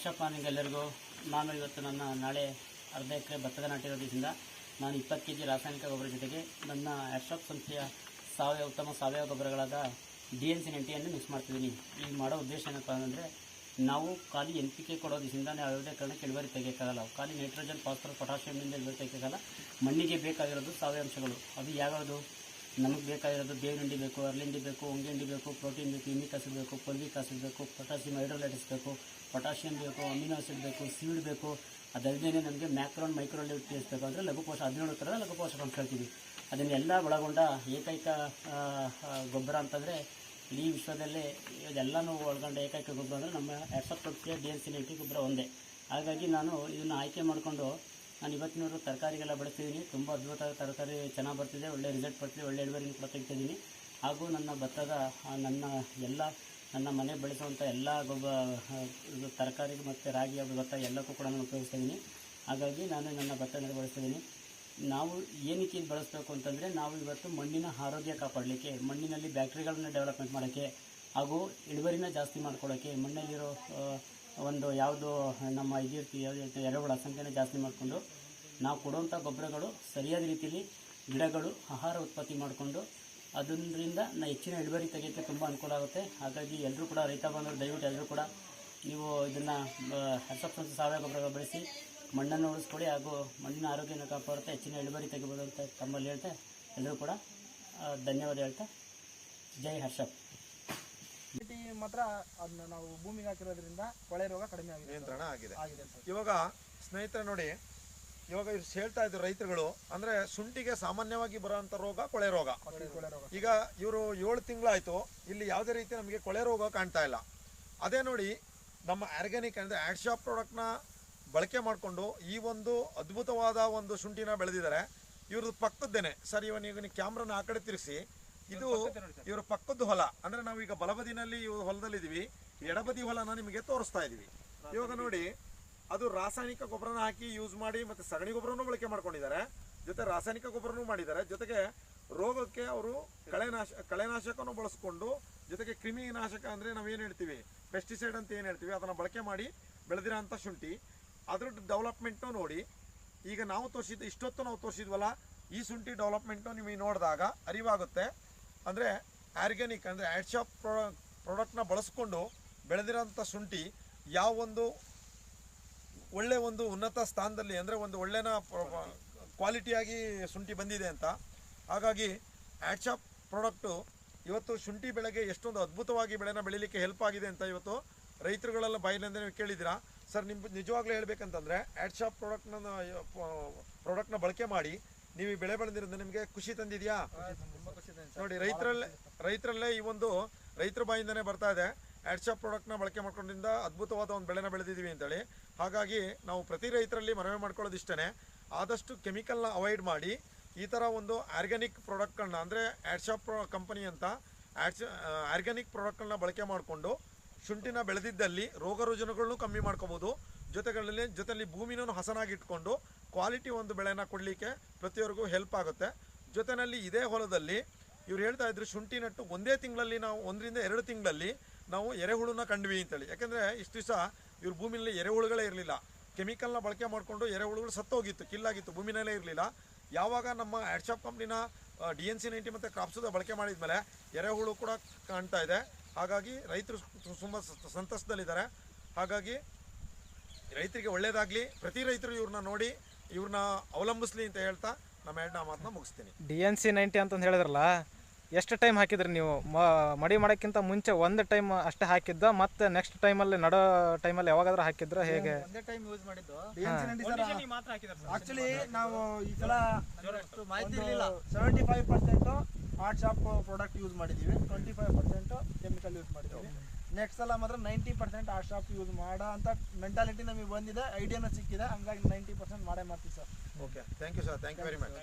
ಹರ್ಷಪ್ morning ಎಲ್ಲರಿಗೂ. ನಾನು ಇವತ್ತು ನಾಳೆ ಅರ್ಧ ಎಕರೆ ಭತ್ತದ ನಾಟಿರೋದ್ರಿಂದ ನಾನು 20 kg ರಾಸಾಯನಿಕ ಗೊಬ್ಬರ ಜೊತೆಗೆ ನನ್ನ ಹರ್ಷಪ್ ಸಂಸ್ಥೆಯ ಉತ್ತಮ ಸಾವಯವ ಗೊಬ್ಬರಗಳಾದ DNC90 ಮಿಕ್ಸ್ ಮಾಡ್ತಿದ್ದೀನಿ. ಈಗ ಮಾಡೋ ಉದ್ದೇಶ ಏನಪ್ಪ ಅಂದರೆ, ನಾವು ಖಾಲಿ NPK ಕೊಡೋದ್ರಿಂದ ನಾವು ಯಾವುದೇ ಕಾರಣಕ್ಕೆ ಇಳುವರಿ ತೆಗೆಯೋಕ್ಕಾಗಲ್ಲ. ಖಾಲಿ ನೈಟ್ರೋಜನ್, ಫಾಸ್ಫರಸ್, ಪೊಟ್ಯಾಷಿಯಮ್ನಿಂದ ಇಳುವರಿ ತೆಗೆಯೋಕ್ಕಾಗಲ್ಲ. ಮಣ್ಣಿಗೆ ಬೇಕಾಗಿರೋದು ಸಾವಯವಾಂಶಗಳು. ಅದು ಯಾವ್ಯಾವುದು ನಮಗೆ ಬೇಕಾಗಿರೋದು? ಬೇವಿನ ಹಿಂಡಿ ಬೇಕು, ಅರಳಿಂಡಿ ಬೇಕು, ಹೊಂಗೆ ಹಿಂಡಿ ಬೇಕು, ಪ್ರೋಟೀನ್ ಬೇಕು, ಯೂಮಿಕ್ ಆಸಿಡ್ ಬೇಕು, ಫೋಲಿಕ್ ಆಸಿಡ್ ಬೇಕು, ಪೊಟ್ಯಾಸಿಯಮ್ ಹೈಡ್ರೋಲೈಟಿಸ್ ಬೇಕು, ಪೊಟ್ಯಾಷಿಯಮ್ ಬೇಕು, ಅಮಿನೋ ಆಸಿಡ್ ಬೇಕು, ಸೀಡ್ ಬೇಕು. ಅದಲ್ಲದೆ ನಮಗೆ ಮ್ಯಾಕ್ರೋನ್ ಮೈಕ್ರೋನ್ಯೂಟ್ರಿಯೆಂಟ್ಸ್ ಬೇಕು. ಅಂದರೆ ಲಘು 17 ಥರದ ಲಘು ಪೋಷಕಾಂಶ ಹೇಳ್ತೀವಿ. ಅದನ್ನೆಲ್ಲ ಒಳಗೊಂಡ ಏಕೈಕ ಗೊಬ್ಬರ ಅಂತಂದರೆ ಈ ವಿಶ್ವದಲ್ಲೇ ಇದೆಲ್ಲನೂ ಒಳಗೊಂಡ ಏಕೈಕ ಗೊಬ್ಬರ ಅಂದರೆ ನಮ್ಮ ಹರ್ಷಪ್ ಸಂಸ್ಥೆಯ DNC90 ಗೊಬ್ಬರ ಒಂದೇ. ಹಾಗಾಗಿ ನಾನು ಇದನ್ನು ಆಯ್ಕೆ ಮಾಡಿಕೊಂಡು ನಾನು ಇವತ್ತಿನವರು ತರಕಾರಿಗೆಲ್ಲ ಬೆಳೆಸ್ತಿದ್ದೀನಿ. ತುಂಬ ಅದ್ಭುತವಾದ ತರಕಾರಿ ಚೆನ್ನಾಗಿ ಬರ್ತಿದೆ, ಒಳ್ಳೆ ರಿಸಲ್ಟ್ ಬರ್ತಿದೆ, ಒಳ್ಳೆ ಇಳುವರಿನ ಕೂಡ ತೆಗಿತಿದ್ದೀನಿ. ಹಾಗೂ ನನ್ನ ಭತ್ತದ ನನ್ನ ಮನೆ ಬೆಳೆಸುವಂಥ ಎಲ್ಲ ತರಕಾರಿ ಮತ್ತು ರಾಗಿ ಭತ್ತ ಎಲ್ಲಕ್ಕೂ ಕೂಡ ನಾನು ಉಪಯೋಗಿಸ್ತಿದ್ದೀನಿ. ಹಾಗಾಗಿ ನಾನು ನನ್ನ ಭತ್ತನ ಬೆಳೆಸ್ತಿದ್ದೀನಿ. ನಾವು ಏನಕ್ಕೆ ಇದು ಬಳಸಬೇಕು ಅಂತಂದರೆ, ನಾವು ಇವತ್ತು ಮಣ್ಣಿನ ಆರೋಗ್ಯ ಕಾಪಾಡಲಿಕ್ಕೆ, ಮಣ್ಣಿನಲ್ಲಿ ಬ್ಯಾಕ್ಟೀರಿಯಾಗಳನ್ನ ಡೆವಲಪ್ಮೆಂಟ್ ಮಾಡೋಕ್ಕೆ, ಹಾಗೂ ಇಳುವರಿನ ಜಾಸ್ತಿ ಮಾಡ್ಕೊಳ್ಳೋಕ್ಕೆ, ಮಣ್ಣಲ್ಲಿರೋ ಒಂದು ಯಾವುದು ನಮ್ಮ ಎರೆಹುಳ ಸಂಖ್ಯೆನ ಜಾಸ್ತಿ ಮಾಡಿಕೊಂಡು ನಾವು ಕೊಡುವಂಥ ಗೊಬ್ಬರಗಳು ಸರಿಯಾದ ರೀತಿಯಲ್ಲಿ ಗಿಡಗಳು ಆಹಾರ ಉತ್ಪತ್ತಿ ಮಾಡಿಕೊಂಡು ಅದರಿಂದ ಹೆಚ್ಚಿನ ಇಳುವರಿ ತೆಗೆಯೋಕ್ಕೆ ತುಂಬ ಅನುಕೂಲ ಆಗುತ್ತೆ. ಹಾಗಾಗಿ ಎಲ್ಲರೂ ಕೂಡ, ರೈತ ಬಂದರು ದಯವಿಟ್ಟು ಎಲ್ಲರೂ ಕೂಡ ನೀವು ಇದನ್ನು ಹರ್ಷಪ್ ಸಂಸ್ಥೆ ಸಾವಯವ ಗೊಬ್ಬರಗಳು ಬೆಳೆಸಿ ಮಣ್ಣನ್ನು ಉಳಿಸ್ಕೊಳ್ಳಿ, ಹಾಗೂ ಮಣ್ಣಿನ ಆರೋಗ್ಯನ ಕಾಪಾಡುತ್ತೆ, ಹೆಚ್ಚಿನ ಇಳುವರಿ ತೆಗಿಬೋದು ಅಂತ ತಮ್ಮಲ್ಲಿ ಹೇಳ್ತಾ ಎಲ್ಲರೂ ಕೂಡ ಧನ್ಯವಾದ ಹೇಳ್ತಾ, ಜೈ ಹರ್ಷಪ್. ಮಾತ್ರ ಅದನ್ನ ನಾವು ಭೂಮಿಗೆ ಹಾಕಿರೋದ್ರಿಂದ ಕೊಳೆ ರೋಗ ಕಡಿಮೆ ಆಗಿದೆ, ನಿಯಂತ್ರಣ ಆಗಿದೆ. ಇವಾಗ ಸ್ನೇಹಿತರೆ ನೋಡಿ, ಇವಾಗ ಹೇಳ್ತಾ ಇದ್ರು ರೈತರುಗಳು, ಅಂದ್ರೆ ಶುಂಠಿಗೆ ಸಾಮಾನ್ಯವಾಗಿ ಬರುವಂತ ರೋಗ ಕೊಳೆ ರೋಗ. ಈಗ ಇವರು 7 ತಿಂಗಳಾಯ್ತು, ಇಲ್ಲಿ ಯಾವುದೇ ರೀತಿ ನಮಗೆ ಕೊಳೆ ರೋಗ ಕಾಣ್ತಾ ಇಲ್ಲ. ಅದೇ ನೋಡಿ, ನಮ್ಮ ಆರ್ಗ್ಯಾನಿಕ್ ಅಂದ್ರೆ ಹರ್ಷಪ್ ಪ್ರಾಡಕ್ಟ್ನ ಬಳಕೆ ಮಾಡಿಕೊಂಡು ಈ ಒಂದು ಅದ್ಭುತವಾದ ಒಂದು ಶುಂಠಿನ ಬೆಳೆದಿದ್ದಾರೆ. ಇವ್ರದ್ದು ಪಕ್ಕದ್ದೇನೆ ಸರ್, ಇವನಿಗೆ ಕ್ಯಾಮ್ರಾನ ಆ ಕಡೆ ತಿರುಗಿಸಿ, ಇದು ಇವ್ರ ಪಕ್ಕದ್ದು ಹೊಲ. ಅಂದ್ರೆ ನಾವೀಗ ಬಲಬದಿನಲ್ಲಿ ಹೊಲದಲ್ಲಿ ಇದೀವಿ, ಎಡಬದಿ ಹೊಲನ ನಿಮಗೆ ತೋರಿಸ್ತಾ ಇದೀವಿ. ಇವಾಗ ನೋಡಿ, ಅದು ರಾಸಾಯನಿಕ ಗೊಬ್ಬರನ ಹಾಕಿ ಯೂಸ್ ಮಾಡಿ, ಮತ್ತೆ ಸಗಣಿ ಗೊಬ್ಬರನೂ ಬಳಕೆ ಮಾಡ್ಕೊಂಡಿದ್ದಾರೆ, ಜೊತೆ ರಾಸಾಯನಿಕ ಗೊಬ್ಬರನೂ ಮಾಡಿದ್ದಾರೆ, ಜೊತೆಗೆ ರೋಗಕ್ಕೆ ಅವರು ಕಳೆನಾಶಕನೂ ಬಳಸ್ಕೊಂಡು, ಜೊತೆಗೆ ಕ್ರಿಮಿನಾಶಕ ಅಂದ್ರೆ ನಾವೇನು ಹೇಳ್ತೀವಿ, ಪೆಸ್ಟಿಸೈಡ್ ಅಂತ ಏನು ಹೇಳ್ತೀವಿ, ಅದನ್ನ ಬಳಕೆ ಮಾಡಿ ಬೆಳೆದಿರೋ ಅಂತ ಶುಂಠಿ. ಅದ್ರ ಡೆವಲಪ್ಮೆಂಟ್ನು ನೋಡಿ, ಈಗ ನಾವು ಇಷ್ಟೊತ್ತು ನಾವು ತೋರಿಸಿದ್ವಲ್ಲ, ಈ ಶುಂಠಿ ಡೆವಲಪ್ಮೆಂಟ್ನು ನಿಮಗೆ ನೋಡಿದಾಗ ಅರಿವಾಗುತ್ತೆ. ಅಂದರೆ ಆರ್ಗ್ಯಾನಿಕ್ ಅಂದರೆ ಹರ್ಷಪ್ ಪ್ರಾಡಕ್ಟ್ನ ಬಳಸ್ಕೊಂಡು ಬೆಳೆದಿರೋಂಥ ಶುಂಠಿ ಯಾವ ಒಂದು ಒಳ್ಳೆ ಒಂದು ಉನ್ನತ ಸ್ಥಾನದಲ್ಲಿ, ಅಂದರೆ ಒಂದು ಒಳ್ಳೆನ ಕ್ವಾಲಿಟಿಯಾಗಿ ಶುಂಠಿ ಬಂದಿದೆ ಅಂತ. ಹಾಗಾಗಿ ಹರ್ಷಪ್ ಪ್ರಾಡಕ್ಟು ಇವತ್ತು ಶುಂಠಿ ಬೆಳೆಗೆ ಎಷ್ಟೊಂದು ಅದ್ಭುತವಾಗಿ ಬೆಳೆನ ಬೆಳೀಲಿಕ್ಕೆ ಹೆಲ್ಪ್ ಆಗಿದೆ ಅಂತ ಇವತ್ತು ರೈತರುಗಳೆಲ್ಲ ಬಾಯಿಲಿಂದ ನೀವು ಕೇಳಿದ್ದೀರಾ. ಸರ್, ನಿಜವಾಗ್ಲೂ ಹೇಳ್ಬೇಕಂತಂದರೆ ಹರ್ಷಪ್ ಪ್ರಾಡಕ್ಟ್ನ ಬಳಕೆ ಮಾಡಿ ನೀವು ಈ ಬೆಳೆ ಬೆಳೆದಿರೋದು ನಿಮಗೆ ಖುಷಿ ತಂದಿದೆಯಾ? ನೋಡಿ, ರೈತರಲ್ಲೇ ಈ ಒಂದು ರೈತರ ಬಾಯಿಂದನೇ ಬರ್ತಾ ಇದೆ, ಹರ್ಷಪ್ ಪ್ರಾಡಕ್ಟ್ನ ಬಳಕೆ ಮಾಡ್ಕೊಂಡಿಂದ ಅದ್ಭುತವಾದ ಒಂದು ಬೆಳೆನ ಬೆಳೆದಿದ್ದೀವಿ ಅಂತೇಳಿ. ಹಾಗಾಗಿ ನಾವು ಪ್ರತಿ ರೈತರಲ್ಲಿ ಮನವಿ ಮಾಡ್ಕೊಳ್ಳೋದು ಇಷ್ಟೇ, ಆದಷ್ಟು ಕೆಮಿಕಲ್ನ ಅವಾಯ್ಡ್ ಮಾಡಿ ಈ ಥರ ಒಂದು ಆರ್ಗ್ಯಾನಿಕ್ ಪ್ರಾಡಕ್ಟ್ಗಳನ್ನ, ಅಂದರೆ ಹರ್ಷಪ್ ಕಂಪನಿ ಅಂತ ಆರ್ಗ್ಯಾನಿಕ್ ಪ್ರಾಡಕ್ಟ್ಗಳನ್ನ ಬಳಕೆ ಮಾಡಿಕೊಂಡು ಶುಂಠಿನ ಬೆಳೆದಿದ್ದಲ್ಲಿ ರೋಗ ರುಜಿನಗಳನ್ನು ಕಮ್ಮಿ ಮಾಡ್ಕೋಬೋದು. ಜೊತೆಲಿ ಭೂಮಿನೂ ಹಸನಾಗಿ ಇಟ್ಕೊಂಡು ಕ್ವಾಲಿಟಿ ಒಂದು ಬೆಳೆನ ಕೊಡಲಿಕ್ಕೆ ಪ್ರತಿಯೊಬ್ಬರಿಗೂ ಹೆಲ್ಪ್ ಆಗುತ್ತೆ. ಜೊತೆಯಲ್ಲಿ ಇದೇ ಹೊಲದಲ್ಲಿ ಇವ್ರು ಹೇಳ್ತಾ ಇದ್ರು, ಶುಂಠಿ ನಟ್ಟು ಒಂದೇ ತಿಂಗಳಲ್ಲಿ ನಾವು 1 ರಿಂದ 2 ತಿಂಗಳಲ್ಲಿ ನಾವು ಎರೆಹುಳನ್ನ ಕಂಡ್ವಿ ಅಂತೇಳಿ. ಯಾಕೆಂದರೆ ಇಷ್ಟು ದಿವಸ ಇವ್ರ ಭೂಮಿಯಲ್ಲಿ ಎರೆಹುಳುಗಳೇ ಇರಲಿಲ್ಲ, ಕೆಮಿಕಲ್ನ ಬಳಕೆ ಮಾಡಿಕೊಂಡು ಎರೆಹುಳುಗಳು ಸತ್ತೋಗಿತ್ತು, ಕಿಲ್ಲಾಗಿತ್ತು, ಭೂಮಿನಲ್ಲೇ ಇರಲಿಲ್ಲ. ಯಾವಾಗ ನಮ್ಮ ಹರ್ಷಪ್ ಕಂಪ್ನಿನ DNC90 ಮತ್ತು ಕ್ರಾಪ್ಸದ ಬಳಕೆ ಮಾಡಿದ್ಮೇಲೆ ಎರೆಹುಳು ಕೂಡ ಕಾಣ್ತಾ ಇದೆ. ಹಾಗಾಗಿ ರೈತರು ತುಂಬ ಸಂತಸದಲ್ಲಿದ್ದಾರೆ. ಹಾಗಾಗಿ ರೈತರಿಗೆ ಒಳ್ಳೇದಾಗಲಿ, ಪ್ರತಿ ರೈತರು ಇವ್ರನ್ನ ನೋಡಿ ಇವ್ರನ್ನ ಅವಲಂಬಿಸ್ಲಿ ಅಂತ ಹೇಳ್ತಾ ನಮ್ಮ ಎರಡನೇ ಮಾತನ್ನ ಮುಗಿಸ್ತೀನಿ. DNC90 ಅಂತಂದು ಹೇಳಿದ್ರಲ್ಲ, ಎಷ್ಟು ಟೈಮ್ ಹಾಕಿದ್ರಿ ನೀವು? ಮಡಿ ಮಾಡೋಕ್ಕಿಂತ ಮುಂಚೆ ಒಂದು ಟೈಮ್ ಅಷ್ಟೇ ಹಾಕಿದ್ದ, ಮತ್ತೆ ನೆಕ್ಸ್ಟ್ ಟೈಮಲ್ಲಿ ನಡೋ ಟೈಮಲ್ಲಿ ಯಾವಾಗಾದ್ರೂ ಹಾಕಿದ್ರ ಹೇಗೆ? ಒಂದೇ ಟೈಮ್ ಯೂಸ್ ಮಾಡಿದ್ದು. ಆಕ್ಚುಲಿ ನಾವು ಈ ಸಲ ಮಾಹಿತಿ ಇರಲಿಲ್ಲ. 75% ಹರ್ಷಪ್ ಪ್ರಾಡಕ್ಟ್ ಯೂಸ್ ಮಾಡಿದ್ದೀವಿ, 25% ಕೆಮಿಕಲ್ ಯೂಸ್ ಮಾಡಿದ್ದೀವಿ. ನೆಕ್ಸ್ಟ್ ಸಲ ಮಾತ್ರ 90% ಹರ್ಷಪ್ ಯೂಸ್ ಮಾಡೋ ಅಂತ ಮೆಂಟಾಲಿಟಿ ನಮಗೆ ಬಂದಿದೆ, ಐಡಿಯಾನು ಸಿಕ್ಕಿದೆ. ಹಂಗಾಗಿ 90% ಮಾಡೇ ಮಾಡ್ತೀವಿ sir. Okay, thank you sir, thank you very much.